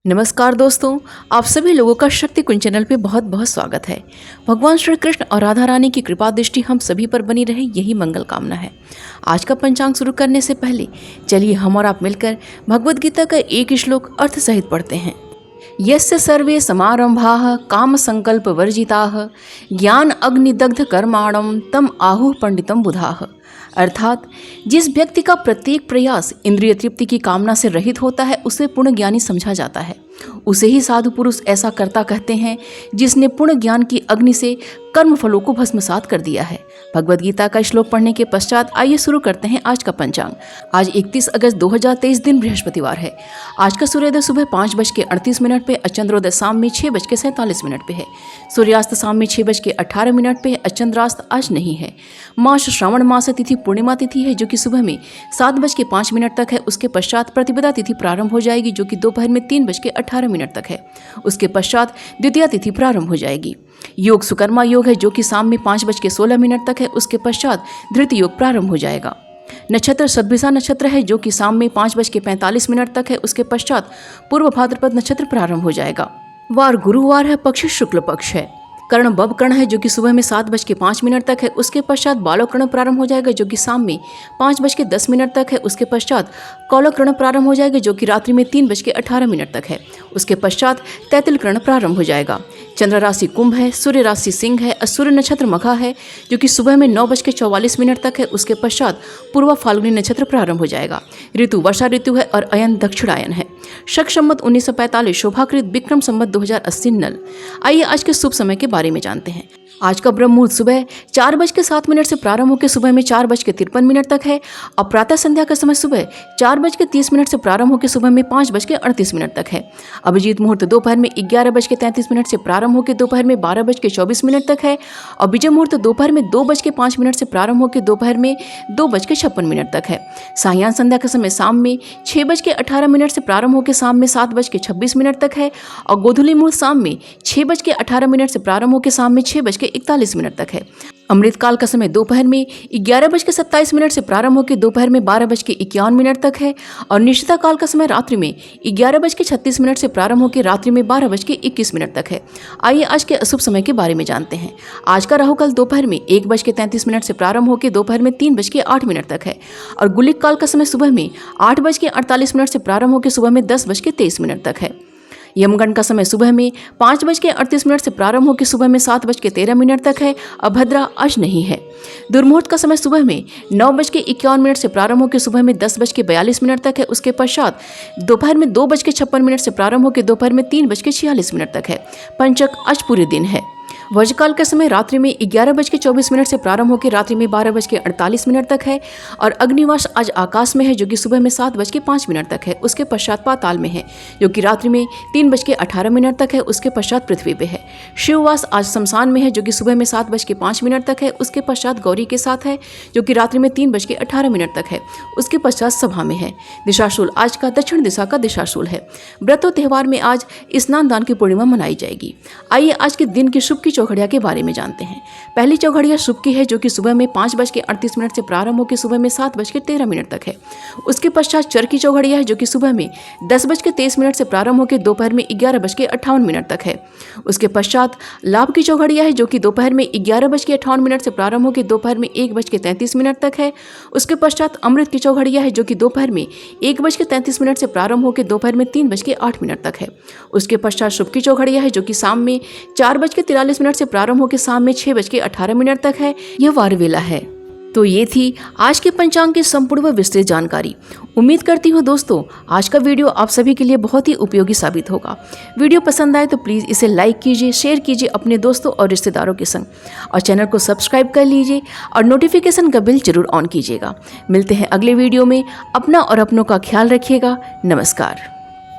नमस्कार दोस्तों, आप सभी लोगों का शक्ति कुंज चैनल पे बहुत बहुत स्वागत है। भगवान श्री कृष्ण और राधा रानी की कृपा दृष्टि हम सभी पर बनी रहे, यही मंगल कामना है। आज का पंचांग शुरू करने से पहले चलिए हम और आप मिलकर भगवद गीता का एक श्लोक अर्थ सहित पढ़ते हैं। यस्य सर्वे समारंभाः काम संकल्प वर्जिताः ज्ञान अग्निदग्ध कर्माणम तम आहुः पंडितम बुधाः। अर्थात जिस व्यक्ति का प्रत्येक प्रयास इंद्रिय तृप्ति की कामना से रहित होता है उसे पूर्ण ज्ञानी समझा जाता है। उसे ही साधु पुरुष ऐसा करता कहते हैं जिसने पूर्ण ज्ञान की अग्नि से कर्म फलों को भस्मसात कर दिया है। भगवद गीता का श्लोक पढ़ने के पश्चात आइए शुरू करते हैं आज का पंचांग। आज 31 अगस्त 2023 दिन बृहस्पतिवार है। आज का सूर्योदय सुबह 5:38 पे, चंद्रोदय शाम में 6:47 पे है। सूर्यास्त शाम में 6:18 पे है। चंद्रास्त आज नहीं है। मास श्रावण मास तिथि पूर्णिमा तिथि है जो कि सुबह में 7:05 तक है। उसके पश्चात प्रतिपदा तिथि प्रारंभ हो जाएगी जो कि दोपहर में 3:18 तक है। उसके पश्चात द्वितीया तिथि प्रारंभ हो जाएगी। योग सुकर्मा योग है जो कि शाम में 5:16 तक है। उसके पश्चात धृति योग प्रारंभ हो जाएगा। नक्षत्र सद्भिषा नक्षत्र है जो कि शाम में 5:45 तक है। उसके पश्चात पूर्व भाद्रपद नक्षत्र प्रारंभ हो जाएगा। वार गुरुवार है, पक्ष शुक्ल पक्ष है। कर्ण बब कर्ण है जो कि सुबह में 7:05 तक है। उसके पश्चात बालो कर्ण प्रारंभ हो जाएगा जो कि शाम में 5:10 तक है। उसके पश्चात कौलो कर्ण प्रारंभ हो जाएगा जो कि रात्रि में 3:18 तक है। उसके पश्चात तैतिल कर्ण प्रारंभ हो जाएगा। चंद्र राशि कुंभ है, सूर्य राशि सिंह है और सूर्य नक्षत्र मघा है जो कि सुबह में 9:44 तक है। उसके पश्चात पूर्वा फाल्गुनी नक्षत्र प्रारंभ हो जाएगा। ऋतु वर्षा ऋतु है और अयन दक्षिणायन है। शक संवत 1945, शोभाकृत विक्रम संवत 2080 नल। आइए आज के शुभ समय के बारे में जानते हैं। आज का ब्रह्म मुहूर्त सुबह 4:07 से प्रारंभ होकर सुबह में 4:53 तक है और प्रातः संध्या का समय सुबह 4:30 से प्रारंभ होकर सुबह में 5:38 तक है। अभिजीत मुहूर्त दोपहर में 11:33 से प्रारंभ होकर दोपहर में 12:24 तक है और विजय मुहूर्त दोपहर में 2:05 से प्रारंभ होकर दोपहर में 2:56 तक है। सायं संध्या का समय शाम में 6:18 से प्रारंभ होकर शाम में 7:26 तक है और गोधूली मुहूर्त शाम में 6:18 से प्रारंभ होकर शाम में 6:41 तक है। अमृत काल का समय दोपहर में 11:27 से प्रारंभ होकर दोपहर में 12:51 तक है और निशिता काल का समय रात्रि में 11:36 से प्रारंभ होकर रात्रि में 12:21 तक है। आइए आज के अशुभ समय के बारे में जानते हैं। आज का राहु काल दोपहर में 1:33 से प्रारंभ होकर दोपहर में 3:08 तक है और गुलिक काल का समय सुबह में 8:48 से प्रारंभ होकर सुबह में 10:23 तक है। यमगंड का समय सुबह में 5:38 से प्रारंभ होकर सुबह में 7:13 तक है और भद्रा आज नहीं है। दुर्मुहूर्त का समय सुबह में 9:51 से प्रारंभ होकर सुबह में 10:42 तक है। उसके पश्चात दोपहर में 2:56 से प्रारंभ होकर दोपहर में 3:46 तक है। पंचक आज पूरे दिन है। वज्रकाल का समय रात्रि में 11:24 से प्रारंभ होकर रात्रि में 12:48 तक है और अग्निवास आज आकाश में है जो कि सुबह में 7:05 तक है। उसके पश्चात पाताल में है जो कि रात्रि में 3:18 तक है। उसके पश्चात पृथ्वी पे है। शिववास आज शमशान में है जो कि सुबह में 7:05 तक है। उसके पश्चात गौरी के साथ है जो कि रात्रि में 3:18 तक है। उसके पश्चात सभा में है। दिशाशूल आज का दक्षिण दिशा का दिशाशूल है। व्रतों त्यौहार में आज स्नान दान की पूर्णिमा मनाई जाएगी। आइए आज के दिन की शुभ की चौघड़िया के बारे में जानते हैं। पहली चौघड़िया शुभ की है जो कि सुबह में 5:38 से प्रारंभ होकर सुबह में 7:13 तक है। उसके पश्चात चर की चौघड़िया है जो कि सुबह में 10:23 से प्रारंभ होकर दोपहर में 11:58 तक है। उसके पश्चात लाभ की चौघड़िया है जो कि दोपहर में 11:58 से प्रारंभ होकर दोपहर में 1:33 तक है। उसके पश्चात अमृत की चौघड़िया है जो कि दोपहर में 1:33 से प्रारंभ होकर दोपहर में 3:08 तक है। उसके पश्चात शुभ की चौघड़िया है जो कि शाम में 4:43 से प्रारंभ होकर शाम में 6:18 तक है। यह वार वेला है। तो ये थी आज के पंचांग की संपूर्ण व विस्तृत जानकारी। उम्मीद करती हूँ दोस्तों आज का वीडियो आप सभी के लिए बहुत ही उपयोगी साबित होगा। वीडियो पसंद आए तो प्लीज़ इसे लाइक कीजिए, शेयर कीजिए अपने दोस्तों और रिश्तेदारों के संग और चैनल को सब्सक्राइब कर लीजिए और नोटिफिकेशन का बिल जरूर ऑन कीजिएगा। मिलते हैं अगले वीडियो में। अपना और अपनों का ख्याल रखिएगा। नमस्कार।